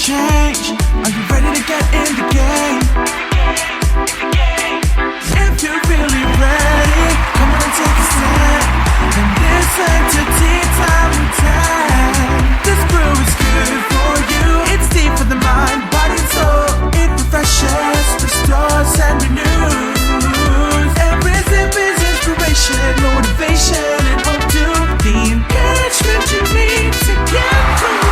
change? Are you ready to get in the game? If you're really ready, come on and take a stand and listen to Tea Time with Tan. This brew is good for you. It's tea for the mind, body, and soul. It refreshes, restores, and renews. Every sip is inspiration, motivation, and hope to the encouragement you need to get through.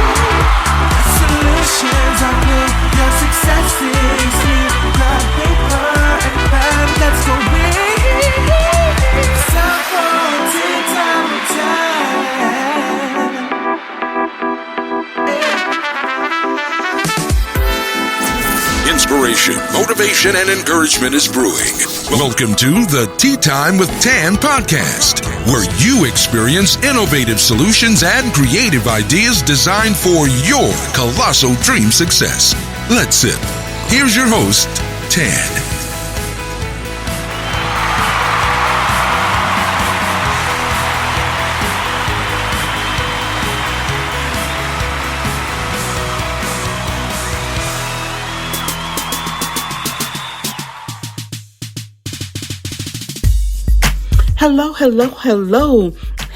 Solutions are real, your success is here. Grab paper and pen, let's go read. Time for Tea Time with Tan. Inspiration, motivation, and encouragement is brewing. Welcome to the Tea Time with Tan podcast, where you experience innovative solutions and creative ideas designed for your colossal dream success. Let's sip. Here's your host, Tan.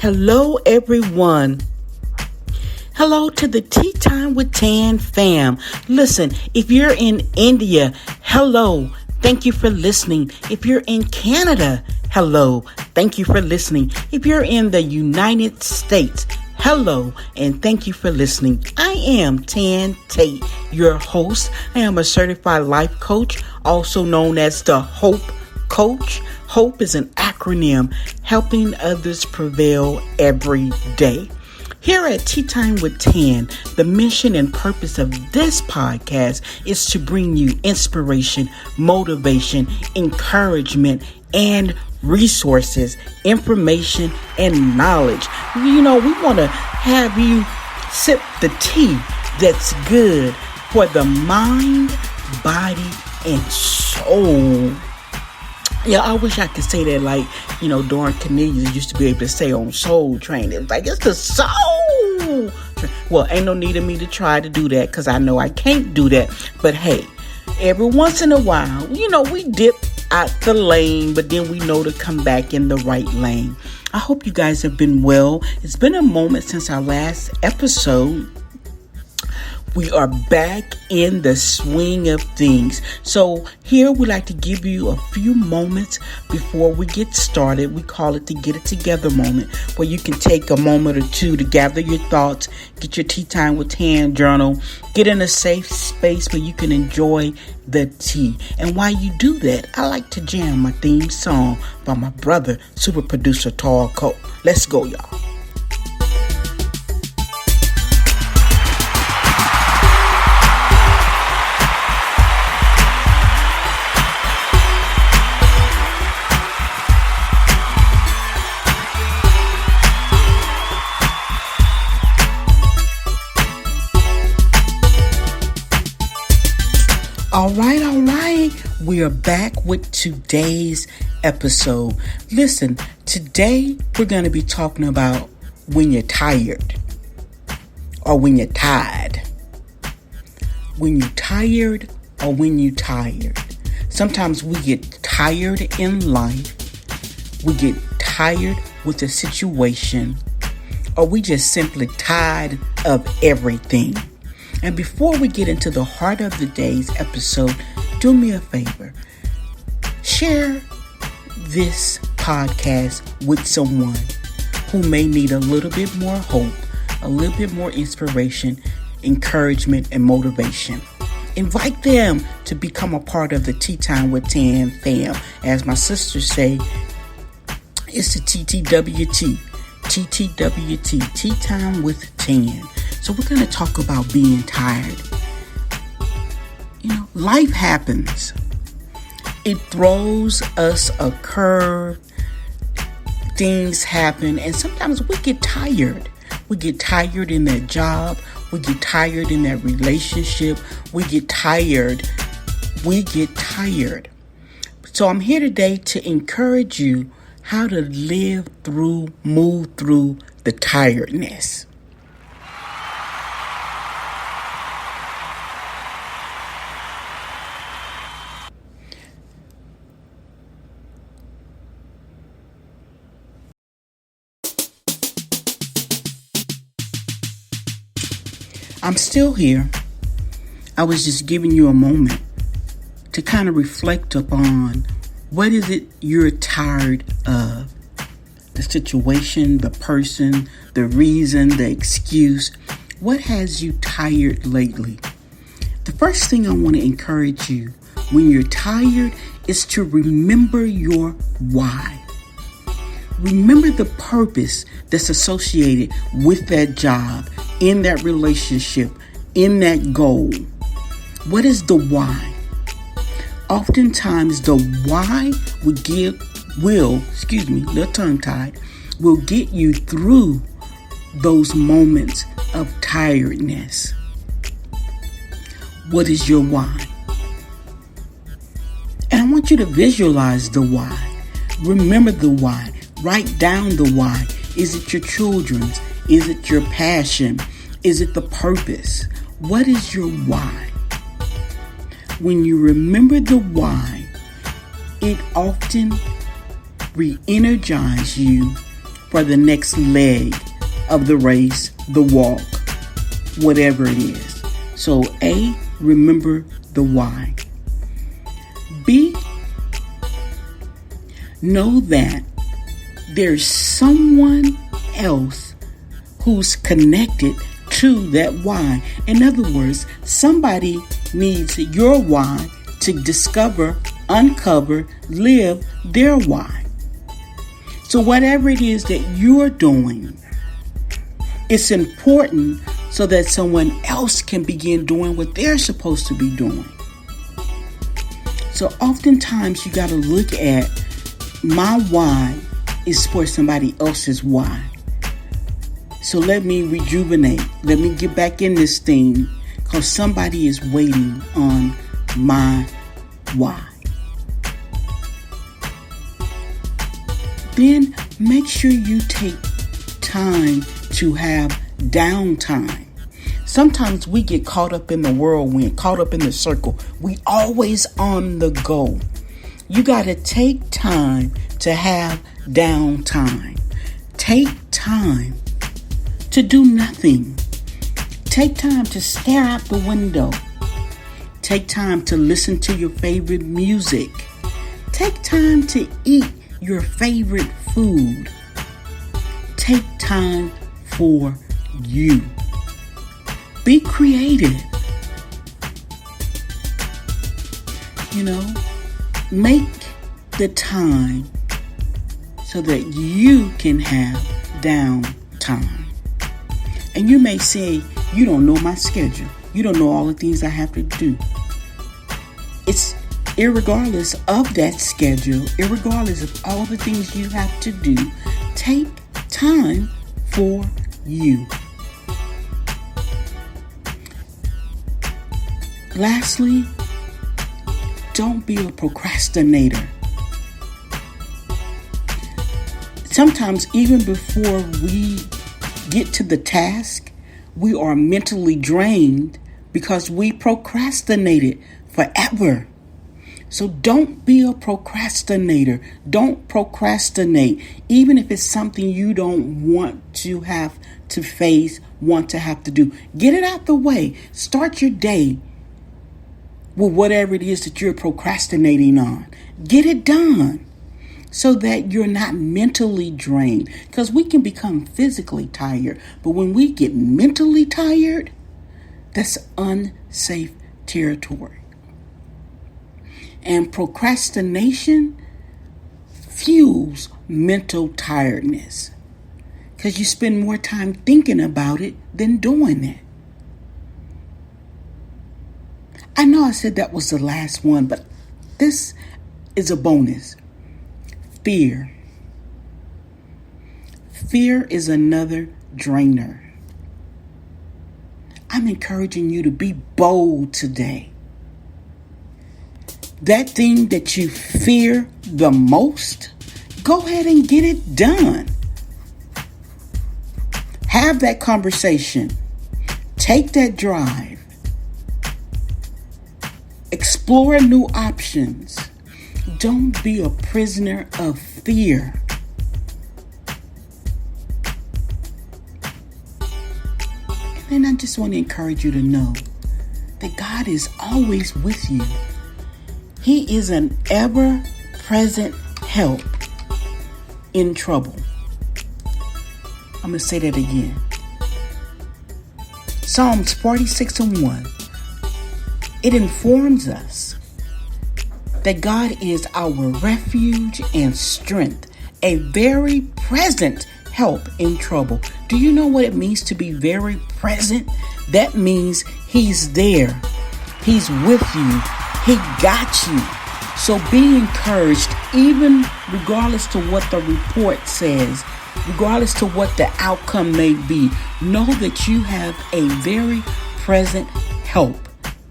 Hello, everyone. Hello to the Tea Time with Tan fam. Listen, if you're in India, hello. Thank you for listening. If you're in Canada, hello. Thank you for listening. If you're in the United States, hello, and thank you for listening. I am Tan Tate, your host. I am a certified life coach, also known as the Hope Coach. HOPE is an acronym, helping others prevail every day. Here at Tea Time with Tan, the mission and purpose of this podcast is to bring you inspiration, motivation, encouragement, and resources, information, and knowledge. You know, we want to have you sip the tea that's good for the mind, body, and soul. Yeah, I wish I could say that like, Dawn Cornelius used to be able to say on Soul Train. It's like, it's the soul. Well, ain't no need of me to try to do that because I know I can't do that. But hey, every once in a while, we dip out the lane, but then we know to come back in the right lane. I hope you guys have been well. It's been a moment since our last episode. We are back in the swing of things. So here we like to give you a few moments before we get started. We call it the Get It Together moment, where you can take a moment or two to gather your thoughts, get your Tea Time with Tan journal, get in a safe space where you can enjoy the tea. And while you do that, I like to jam my theme song by my brother, super producer Tall Cole. Let's go, y'all. All right. We are back with today's episode. Listen, today we're going to be talking about when you're tired or when you're tired. When you're tired or when you're tired. Sometimes we get tired in life. We get tired with a situation, or we just simply tired of everything. And before we get into the heart of the day's episode, do me a favor. Share this podcast with someone who may need a little bit more hope, a little bit more inspiration, encouragement, and motivation. Invite them to become a part of the Tea Time with Tan fam. As my sisters say, it's the TTWT. TTWT, Tea Time with Tan. So we're going to talk about being tired. Life happens. It throws us a curve. Things happen. And sometimes we get tired. We get tired in that job. We get tired in that relationship. We get tired. So I'm here today to encourage you how to move through the tiredness. I'm still here. I was just giving you a moment to kind of reflect upon what is it you're tired of. The situation, the person, the reason, the excuse. What has you tired lately? The first thing I want to encourage you when you're tired is to remember your why. Remember the purpose that's associated with that job, in that relationship, in that goal. What is the why? Oftentimes the why will get you through those moments of tiredness. What is your why? And I want you to visualize the why. Remember the why. Write down the why. Is it your children's? Is it your passion? Is it the purpose? What is your why? When you remember the why, it often re-energizes you for the next leg of the race, the walk, whatever it is. So A, remember the why. B, know that there's someone else who's connected to that why. In other words, somebody needs your why to discover, uncover, live their why. So whatever it is that you're doing, it's important so that someone else can begin doing what they're supposed to be doing. So oftentimes you got to look at my why is for somebody else's why. So let me rejuvenate. Let me get back in this thing because somebody is waiting on my why. Then make sure you take time to have downtime. Sometimes we get caught up in the whirlwind, caught up in the circle. We always on the go. You got to take time to have downtime. Take time to do nothing. Take time to stare out the window. Take time to listen to your favorite music. Take time to eat your favorite food. Take time for you. Be creative. Make the time so that you can have downtime. And you may say, you don't know my schedule. You don't know all the things I have to do. It's irregardless of that schedule, irregardless of all the things you have to do, take time for you. Lastly, don't be a procrastinator. Sometimes even before we get to the task, we are mentally drained because we procrastinated forever. So don't be a procrastinator. Don't procrastinate, even if it's something you don't want to have to face, want to have to do. Get it out the way. Start your day with whatever it is that you're procrastinating on. Get it done so that you're not mentally drained, because we can become physically tired. But when we get mentally tired, that's unsafe territory. And procrastination fuels mental tiredness because you spend more time thinking about it than doing it. I know I said that was the last one, but this is a bonus. Fear. Fear is another drainer. I'm encouraging you to be bold today. That thing that you fear the most, go ahead and get it done. Have that conversation. Take that drive. Explore new options. Don't be a prisoner of fear. And I just want to encourage you to know that God is always with you. He is an ever-present help in trouble. I'm going to say that again. Psalms 46:1. It informs us that God is our refuge and strength, a very present help in trouble. Do you know what it means to be very present? That means He's there. He's with you. He got you. So be encouraged, even regardless to what the report says, regardless to what the outcome may be. Know that you have a very present help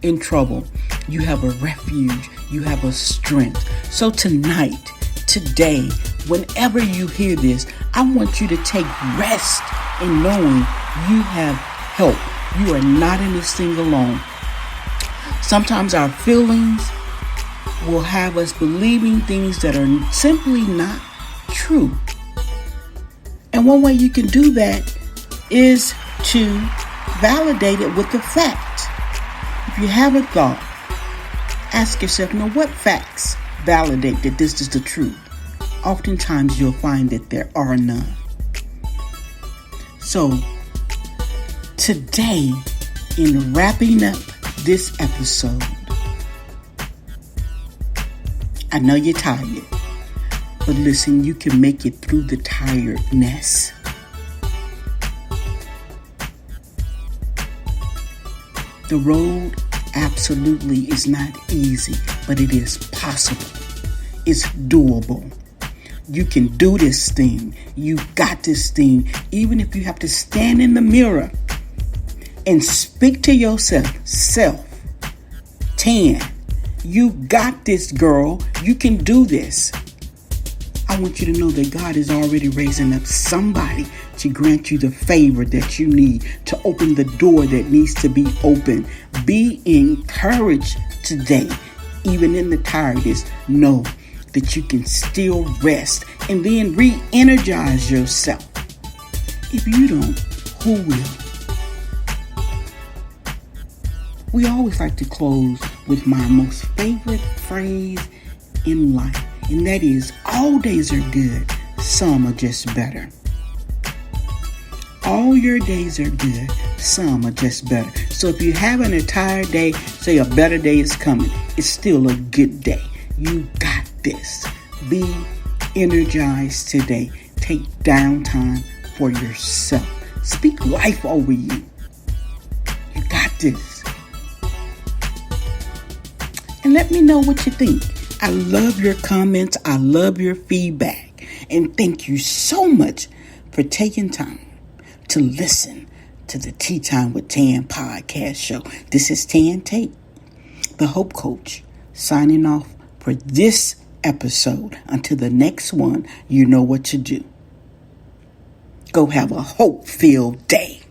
in trouble. You have a refuge. You have a strength. So tonight, today, whenever you hear this, I want you to take rest in knowing you have help. You are not in this thing alone. Sometimes our feelings will have us believing things that are simply not true. And one way you can do that is to validate it with the fact. If you have a thought, ask yourself, now what facts validate that this is the truth? Oftentimes you'll find that there are none. So today, in wrapping up this episode, I know you're tired, but listen, you can make it through the tiredness. The road absolutely is not easy, but it is possible. It's doable. You can do this thing. You got this thing. Even if you have to stand in the mirror and speak to yourself, Tan, you got this, girl. You can do this. I want you to know that God is already raising up somebody to grant you the favor that you need, to open the door that needs to be open. Be encouraged today. Even in the tiredness, know that you can still rest and then re-energize yourself. If you don't, who will? We always like to close with my most favorite phrase in life, and that is, all days are good, some are just better. All your days are good, some are just better. So if you're having a tired day, say a better day is coming. It's still a good day. You got this. Be energized today. Take downtime for yourself. Speak life over you. You got this. And let me know what you think. I love your comments. I love your feedback. And thank you so much for taking time to listen to the Tea Time with Tan podcast show. This is Tan Tate, the Hope Coach, signing off for this episode. Until the next one, you know what to do. Go have a hope-filled day.